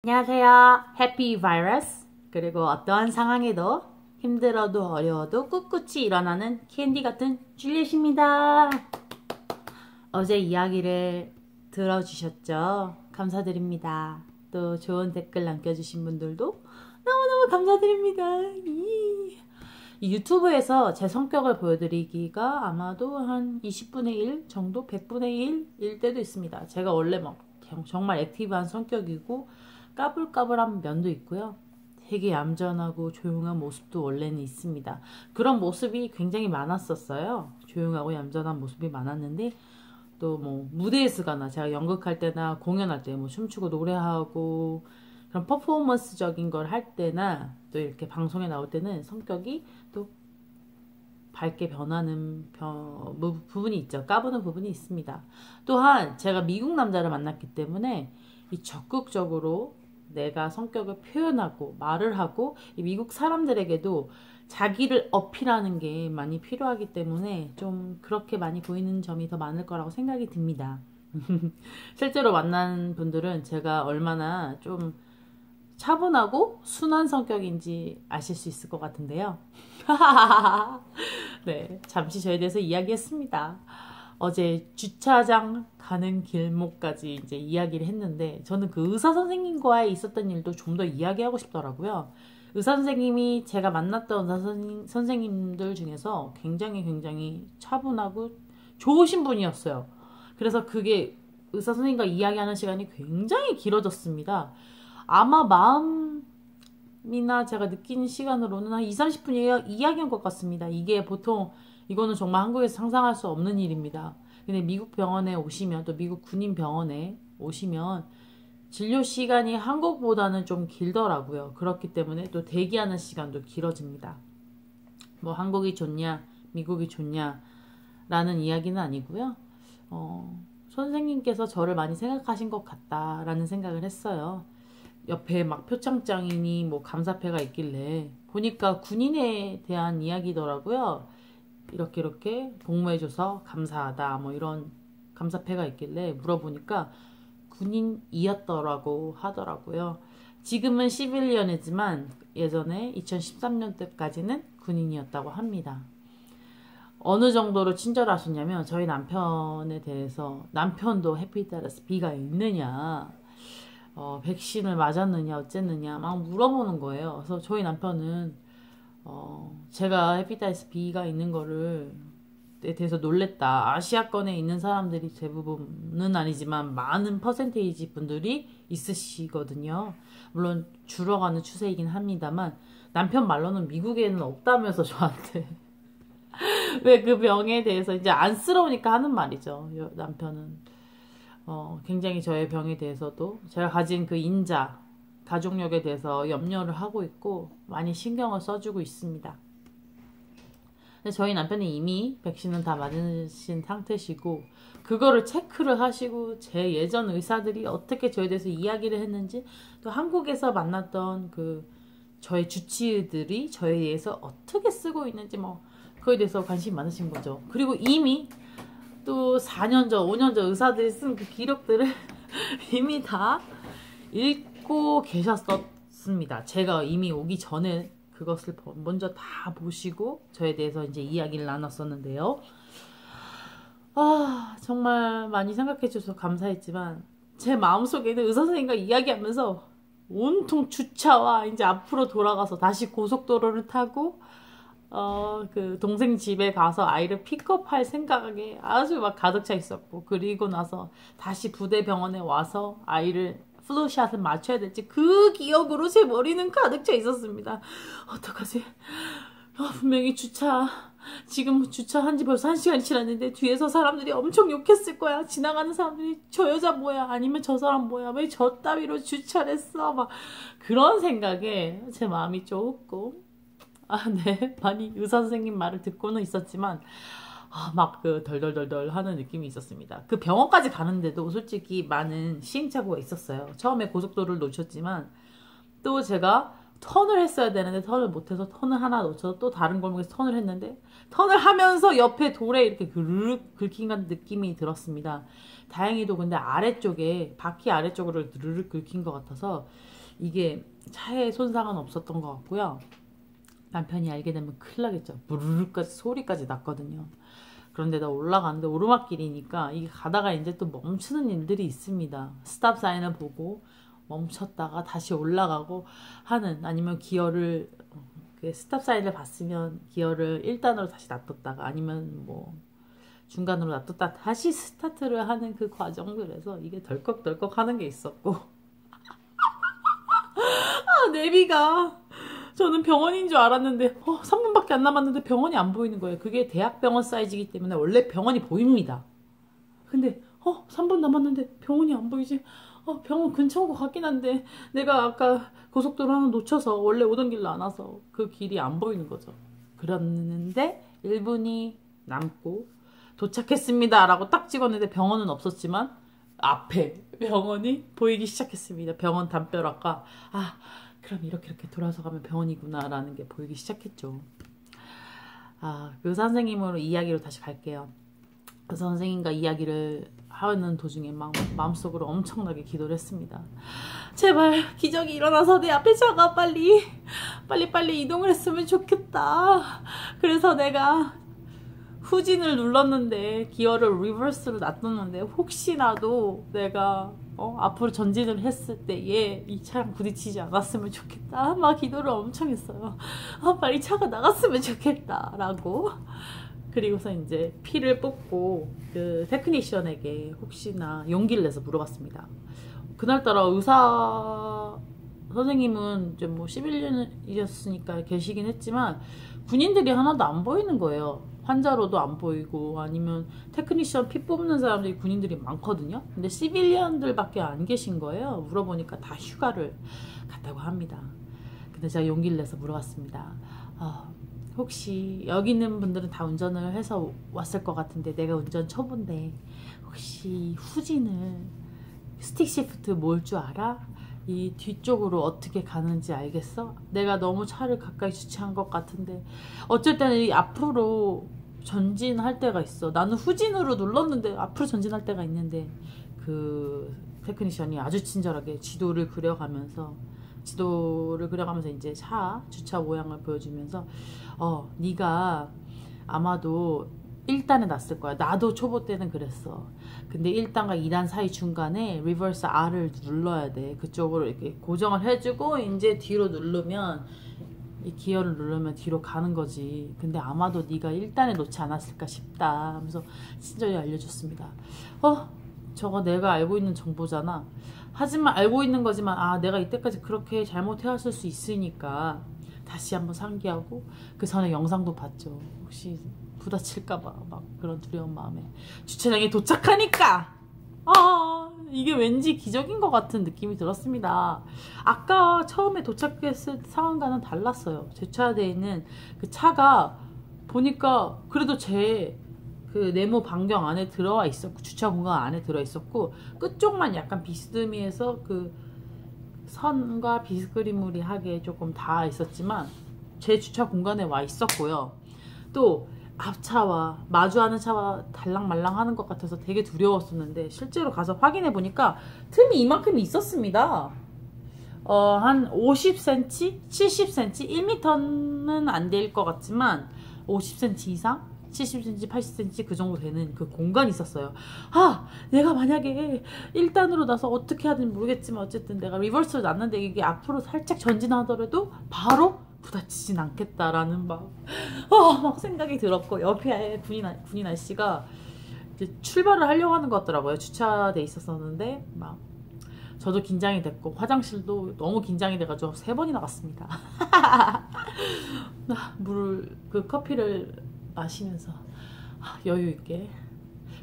안녕하세요. 해피 바이러스. 그리고 어떠한 상황에도 힘들어도 어려워도 꿋꿋이 일어나는 캔디 같은 줄리엣입니다. 어제 이야기를 들어주셨죠? 감사드립니다. 또 좋은 댓글 남겨주신 분들도 너무너무 감사드립니다. 이 유튜브에서 제 성격을 보여드리기가 아마도 한 20분의 1 정도? 100분의 1일 때도 있습니다. 제가 원래 막 정말 액티브한 성격이고 까불까불한 면도 있고요. 되게 얌전하고 조용한 모습도 원래는 있습니다. 그런 모습이 굉장히 많았었어요. 조용하고 얌전한 모습이 많았는데 또 뭐 무대에서 가나 제가 연극할 때나 공연할 때 뭐 춤추고 노래하고 그런 퍼포먼스적인 걸 할 때나 또 이렇게 방송에 나올 때는 성격이 또 밝게 변하는 부분이 있죠. 까부는 부분이 있습니다. 또한 제가 미국 남자를 만났기 때문에 이 적극적으로 내가 성격을 표현하고 말을 하고 이 미국 사람들에게도 자기를 어필하는 게 많이 필요하기 때문에 좀 그렇게 많이 보이는 점이 더 많을 거라고 생각이 듭니다. 실제로 만난 분들은 제가 얼마나 좀 차분하고 순한 성격인지 아실 수 있을 것 같은데요. 네, 잠시 저에 대해서 이야기했습니다. 어제 주차장 가는 길목까지 이제 이야기를 했는데 저는 그 의사 선생님과의 있었던 일도 좀 더 이야기하고 싶더라고요. 의사 선생님이 제가 만났던 의사 선생님들 중에서 굉장히 차분하고 좋으신 분이었어요. 그래서 그게 의사 선생님과 이야기하는 시간이 굉장히 길어졌습니다. 아마 마음이나 제가 느낀 시간으로는 한 2, 30분 이야기한 것 같습니다. 이게 보통 이거는 정말 한국에서 상상할 수 없는 일입니다. 근데 미국 병원에 오시면 또 미국 군인 병원에 오시면 진료 시간이 한국보다는 좀 길더라고요. 그렇기 때문에 또 대기하는 시간도 길어집니다. 뭐 한국이 좋냐 미국이 좋냐 라는 이야기는 아니고요. 선생님께서 저를 많이 생각하신 것 같다라는 생각을 했어요. 옆에 막 표창장이니 뭐 감사패가 있길래 보니까 군인에 대한 이야기더라고요. 이렇게 복무해줘서 감사하다 뭐 이런 감사패가 있길래 물어보니까 군인이었더라고 하더라고요. 지금은 시빌리언이지만 예전에 2013년 때까지는 군인이었다고 합니다. 어느 정도로 친절하셨냐면 저희 남편에 대해서 남편도 헤피타이러스 B가 있느냐 백신을 맞았느냐 어쨌느냐 막 물어보는 거예요. 그래서 저희 남편은 제가 헤피타이러스 B가 있는 거를 에 대해서 놀랬다. 아시아권에 있는 사람들이 대부분은 아니지만 많은 퍼센테이지 분들이 있으시거든요. 물론 줄어가는 추세이긴 합니다만 남편 말로는 미국에는 없다면서 저한테 왜 그 병에 대해서 이제 안쓰러우니까 하는 말이죠. 남편은 굉장히 저의 병에 대해서도 제가 가진 그 인자 가족력에 대해서 염려를 하고 있고 많이 신경을 써주고 있습니다. 근데 저희 남편이 이미 백신은 다 맞으신 상태시고 그거를 체크를 하시고 제 예전 의사들이 어떻게 저에 대해서 이야기를 했는지 또 한국에서 만났던 그 저의 주치의들이 저에 대해서 어떻게 쓰고 있는지 뭐 그거에 대해서 관심이 많으신 거죠. 그리고 이미 또 4년 전, 5년 전 의사들이 쓴 그 기록들을 이미 다 읽고 계셨었습니다. 제가 이미 오기 전에 그것을 먼저 다 보시고 저에 대해서 이제 이야기를 나눴었는데요. 정말 많이 생각해 주셔서 감사했지만 제 마음속에는 의사 선생님과 이야기하면서 온통 주차와 이제 앞으로 돌아가서 다시 고속도로를 타고 그 동생 집에 가서 아이를 픽업할 생각에 아주 막 가득 차 있었고 그리고 나서 다시 부대병원에 와서 아이를 플루샷을 맞춰야 될지 그 기억으로 제 머리는 가득 차 있었습니다. 어떡하지? 분명히 지금 주차한 지 벌써 1시간이 지났는데 뒤에서 사람들이 엄청 욕했을 거야. 지나가는 사람들이 저 여자 뭐야? 아니면 저 사람 뭐야? 왜 저 따위로 주차를 했어? 막 그런 생각에 제 마음이 조금 네. 많이 의사 선생님 말을 듣고는 있었지만 막 그 덜덜덜덜 하는 느낌이 있었습니다. 그 병원까지 가는데도 솔직히 많은 시행착오가 있었어요. 처음에 고속도로를 놓쳤지만 또 제가 턴을 했어야 되는데 턴을 못해서 턴을 하나 놓쳐서 또 다른 골목에서 턴을 했는데 턴을 하면서 옆에 돌에 이렇게 그르륵 긁힌 같은 느낌이 들었습니다. 다행히도 근데 아래쪽에 바퀴 아래쪽으로 드르륵 긁힌 것 같아서 이게 차에 손상은 없었던 것 같고요. 남편이 알게 되면 큰일 나겠죠. 부르르까지 소리까지 났거든요. 그런데 나 올라가는데 오르막길이니까 이게 가다가 이제 또 멈추는 일들이 있습니다. 스탑 사인을 보고 멈췄다가 다시 올라가고 하는, 아니면 기어를 그 스탑 사인을 봤으면 기어를 1단으로 다시 놔뒀다가 아니면 뭐 중간으로 놔뒀다 다시 스타트를 하는 그 과정들에서 이게 덜컥덜컥 하는 게 있었고 내비가 저는 병원인 줄 알았는데 3분밖에 안 남았는데 병원이 안 보이는 거예요. 그게 대학병원 사이즈이기 때문에 원래 병원이 보입니다. 근데 3분 남았는데 병원이 안 보이지? 병원 근처인 것 같긴 한데 내가 아까 고속도로 하나 놓쳐서 원래 오던 길로 안 와서 그 길이 안 보이는 거죠. 그랬는데 1분이 남고 도착했습니다 라고 딱 찍었는데 병원은 없었지만 앞에 병원이 보이기 시작했습니다. 병원 담벼락과 그럼 이렇게 돌아서 가면 병원이구나 라는 게 보이기 시작했죠. 그 선생님으로 이야기로 다시 갈게요. 그 선생님과 이야기를 하는 도중에 마음속으로 엄청나게 기도를 했습니다. 제발 기적이 일어나서 내 앞에 차가 빨리 이동을 했으면 좋겠다. 그래서 내가 후진을 눌렀는데 기어를 리버스로 놔뒀는데 혹시나도 내가 앞으로 전진을 했을 때에 이 차랑 부딪히지 않았으면 좋겠다. 막 기도를 엄청 했어요. 빨리 차가 나갔으면 좋겠다 라고. 그리고서 이제 피를 뽑고 그 테크니션에게 혹시나 용기를 내서 물어봤습니다. 그날따라 의사 선생님은 이제 뭐 11년이셨으니까 계시긴 했지만 군인들이 하나도 안 보이는 거예요. 환자로도 안 보이고 아니면 테크니션 피 뽑는 사람들이 군인들이 많거든요. 근데 시빌리언들밖에 안 계신 거예요. 물어보니까 다 휴가를 갔다고 합니다. 근데 제가 용기를 내서 물어봤습니다. 혹시 여기 있는 분들은 다 운전을 해서 왔을 것 같은데 내가 운전 초보인데 혹시 후진을 스틱 시프트 뭘 줄 알아? 이 뒤쪽으로 어떻게 가는지 알겠어? 내가 너무 차를 가까이 주차한 것 같은데 어쩔 때는 이 앞으로 전진할 때가 있어. 나는 후진으로 눌렀는데 앞으로 전진할 때가 있는데 그 테크니션이 아주 친절하게 지도를 그려가면서 이제 차 주차 모양을 보여주면서 네가 아마도 1단에 놨을 거야. 나도 초보 때는 그랬어. 근데 1단과 2단 사이 중간에 리버스 R을 눌러야 돼. 그쪽으로 이렇게 고정을 해주고 이제 뒤로 누르면 이 기어를 누르면 뒤로 가는 거지. 근데 아마도 네가 1단에 놓지 않았을까 싶다 하면서 친절히 알려줬습니다. 저거 내가 알고 있는 정보잖아. 하지만 알고 있는 거지만 내가 이때까지 그렇게 잘못해왔을 수 있으니까 다시 한번 상기하고 그 전에 영상도 봤죠. 혹시 부딪힐까봐 막 그런 두려운 마음에 주차장에 도착하니까 이게 왠지 기적인 것 같은 느낌이 들었습니다. 아까 처음에 도착했을 상황과는 달랐어요. 주차되어 있는 그 차가 보니까 그래도 제 그 네모 반경 안에 들어와 있었고 주차 공간 안에 들어 있었고 끝쪽만 약간 비스듬히해서 그 선과 비스그리무리하게 조금 닿아 있었지만 제 주차 공간에 와 있었고요. 또 앞차와 마주하는 차와 달랑말랑하는 것 같아서 되게 두려웠었는데 실제로 가서 확인해 보니까 틈이 이만큼 있었습니다. 한 50cm, 70cm, 1m는 안 될 것 같지만 50cm 이상? 70cm, 80cm 그 정도 되는 그 공간이 있었어요. 내가 만약에 1단으로 나서 어떻게 하든지 모르겠지만 어쨌든 내가 리버스를 놨는데 이게 앞으로 살짝 전진하더라도 바로 부딪히진 않겠다라는 막 생각이 들었고 옆에 군인 아저씨가 이제 출발을 하려고 하는 것 같더라고요. 주차돼 있었었는데 막 저도 긴장이 됐고 화장실도 너무 긴장이 돼가지고 3번이 나갔습니다. 커피를 마시면서 여유 있게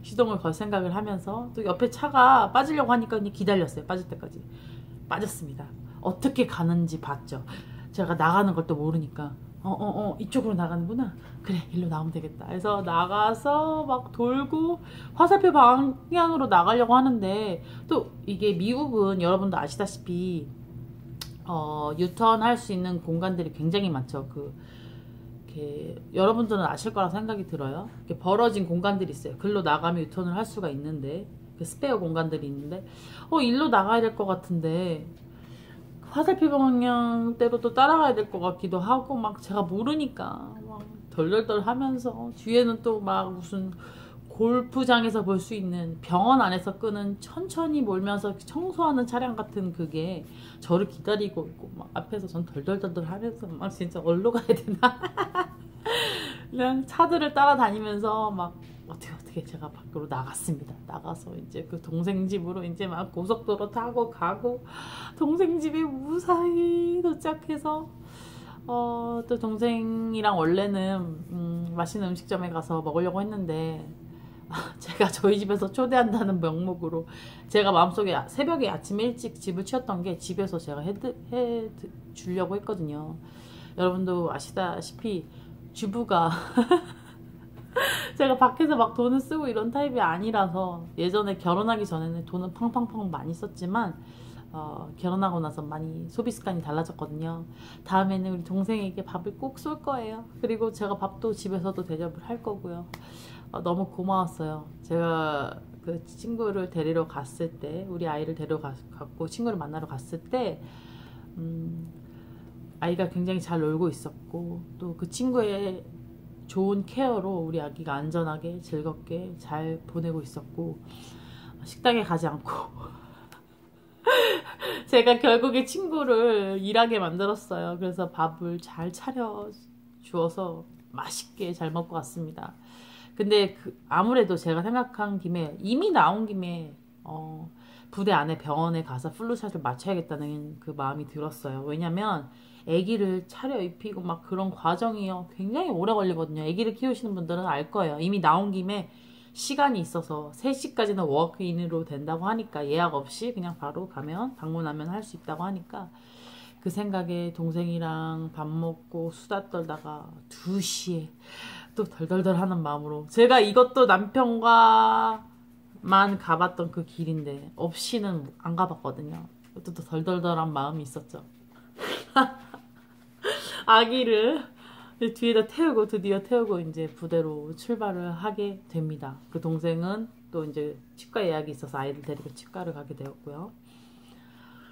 시동을 걸 생각을 하면서 또 옆에 차가 빠지려고 하니까 기다렸어요. 빠질 때까지 빠졌습니다. 어떻게 가는지 봤죠. 제가 나가는 걸 또 모르니까 이쪽으로 나가는구나. 그래 일로 나오면 되겠다. 그래서 나가서 막 돌고 화살표 방향으로 나가려고 하는데 또 이게 미국은 여러분도 아시다시피 유턴할 수 있는 공간들이 굉장히 많죠. 이렇게 여러분들은 아실 거라 생각이 들어요. 이렇게 벌어진 공간들이 있어요. 글로 나가면 유턴을 할 수가 있는데, 스페어 공간들이 있는데, 일로 나가야 될 것 같은데, 화살표 방향대로 또 따라가야 될 것 같기도 하고, 막 제가 모르니까 막 덜덜덜 하면서, 뒤에는 또 막 무슨 골프장에서 볼 수 있는 병원 안에서 끄는 천천히 몰면서 청소하는 차량 같은 그게 저를 기다리고 있고, 막 앞에서 전 덜덜덜덜 하면서 막 진짜 어디로 가야 되나 그냥 차들을 따라다니면서 막 어떻게 제가 밖으로 나갔습니다. 나가서 이제 그 동생 집으로 이제 막 고속도로 타고 가고, 동생 집에 무사히 도착해서 또 동생이랑 원래는 맛있는 음식점에 가서 먹으려고 했는데, 제가 저희 집에서 초대한다는 명목으로 제가 마음속에 새벽에 아침 일찍 집을 치웠던 게 집에서 제가 해 주려고 했거든요. 여러분도 아시다시피 주부가 제가 밖에서 막 돈을 쓰고 이런 타입이 아니라서, 예전에 결혼하기 전에는 돈은 팡팡팡 많이 썼지만 결혼하고 나서 많이 소비 습관이 달라졌거든요. 다음에는 우리 동생에게 밥을 꼭 쏠 거예요. 그리고 제가 밥도 집에서도 대접을 할 거고요. 너무 고마웠어요. 제가 그 친구를 데리러 갔을 때, 우리 아이를 데려갔고 친구를 만나러 갔을 때 아이가 굉장히 잘 놀고 있었고, 또 그 친구의 좋은 케어로 우리 아기가 안전하게 즐겁게 잘 보내고 있었고, 식당에 가지 않고 제가 결국에 친구를 일하게 만들었어요. 그래서 밥을 잘 차려 주어서 맛있게 잘 먹고 왔습니다. 근데 아무래도 제가 생각한 김에, 이미 나온 김에 부대 안에 병원에 가서 플루샷을 맞춰야겠다는 그 마음이 들었어요. 왜냐면 아기를 차려 입히고 막 그런 과정이요, 굉장히 오래 걸리거든요. 아기를 키우시는 분들은 알 거예요. 이미 나온 김에 시간이 있어서 3시까지는 워크인으로 된다고 하니까, 예약 없이 그냥 바로 가면, 방문하면 할 수 있다고 하니까, 그 생각에 동생이랑 밥 먹고 수다 떨다가 2시에 또 덜덜덜 하는 마음으로, 제가 이것도 남편과만 가봤던 그 길인데 없이는 안 가봤거든요. 또 덜덜덜한 마음이 있었죠. 아기를 뒤에다 태우고, 드디어 태우고 이제 부대로 출발을 하게 됩니다. 그 동생은 또 이제 치과 예약이 있어서 아이를 데리고 치과를 가게 되었고요.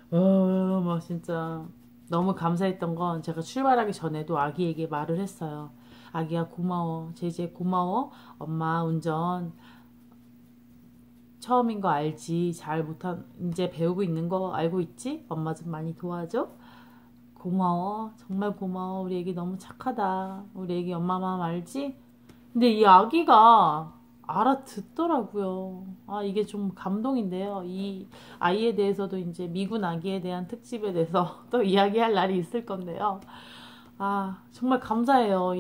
막 진짜 너무 감사했던 건, 제가 출발하기 전에도 아기에게 말을 했어요. 아기야 고마워, 제제 고마워, 엄마 운전 처음인 거 알지, 잘 못한, 이제 배우고 있는 거 알고 있지, 엄마 좀 많이 도와줘, 고마워, 정말 고마워, 우리 애기 너무 착하다, 우리 애기 엄마 마음 알지. 근데 이 아기가 알아듣더라고요. 이게 좀 감동인데요. 이 아이에 대해서도 이제 미군 아기에 대한 특집에 대해서 또 이야기할 날이 있을 건데요. 정말 감사해요.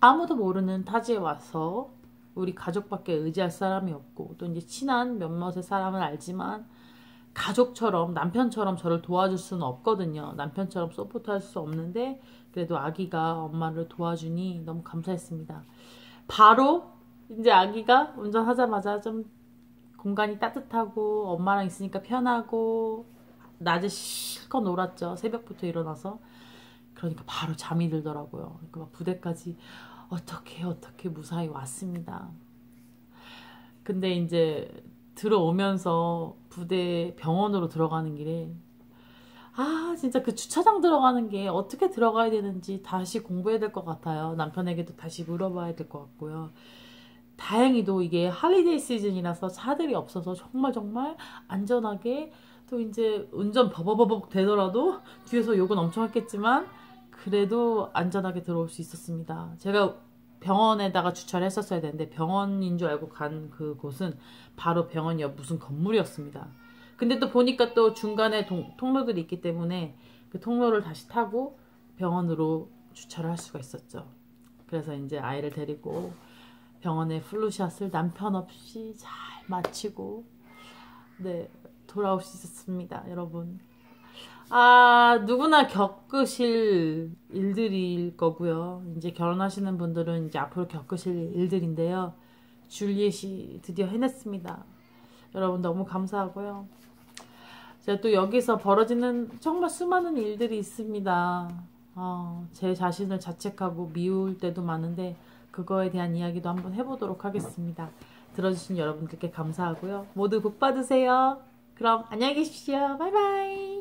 아무도 모르는 타지에 와서 우리 가족밖에 의지할 사람이 없고, 또 이제 친한 몇몇의 사람은 알지만 가족처럼, 남편처럼 저를 도와줄 수는 없거든요. 남편처럼 서포트할 수 없는데, 그래도 아기가 엄마를 도와주니 너무 감사했습니다. 바로 이제 아기가 운전하자마자 좀 공간이 따뜻하고 엄마랑 있으니까 편하고, 낮에 실컷 놀았죠. 새벽부터 일어나서. 그러니까 바로 잠이 들더라고요. 그러니까 막 부대까지 어떻게 무사히 왔습니다. 근데 이제 들어오면서 부대 병원으로 들어가는 길에, 진짜 그 주차장 들어가는 게 어떻게 들어가야 되는지 다시 공부해야 될 것 같아요. 남편에게도 다시 물어봐야 될 것 같고요. 다행히도 이게 할리데이 시즌이라서 차들이 없어서 정말 안전하게, 또 이제 운전 버벅버벅 되더라도 뒤에서 욕은 엄청 했겠지만 그래도 안전하게 들어올 수 있었습니다. 제가 병원에다가 주차를 했었어야 되는데, 병원인 줄 알고 간 그곳은 바로 병원 옆 무슨 건물이었습니다. 근데 또 보니까 또 중간에 통로들이 있기 때문에 그 통로를 다시 타고 병원으로 주차를 할 수가 있었죠. 그래서 이제 아이를 데리고 병원에 플루샷을 남편 없이 잘 마치고, 네, 돌아올 수 있었습니다, 여러분. 누구나 겪으실 일들일 거고요. 이제 결혼하시는 분들은 이제 앞으로 겪으실 일들인데요. 줄리엣이 드디어 해냈습니다. 여러분 너무 감사하고요. 제가 또 여기서 벌어지는 정말 수많은 일들이 있습니다. 제 자신을 자책하고 미울 때도 많은데 그거에 대한 이야기도 한번 해보도록 하겠습니다. 들어주신 여러분들께 감사하고요. 모두 복 받으세요. 그럼 안녕히 계십시오. 바이바이.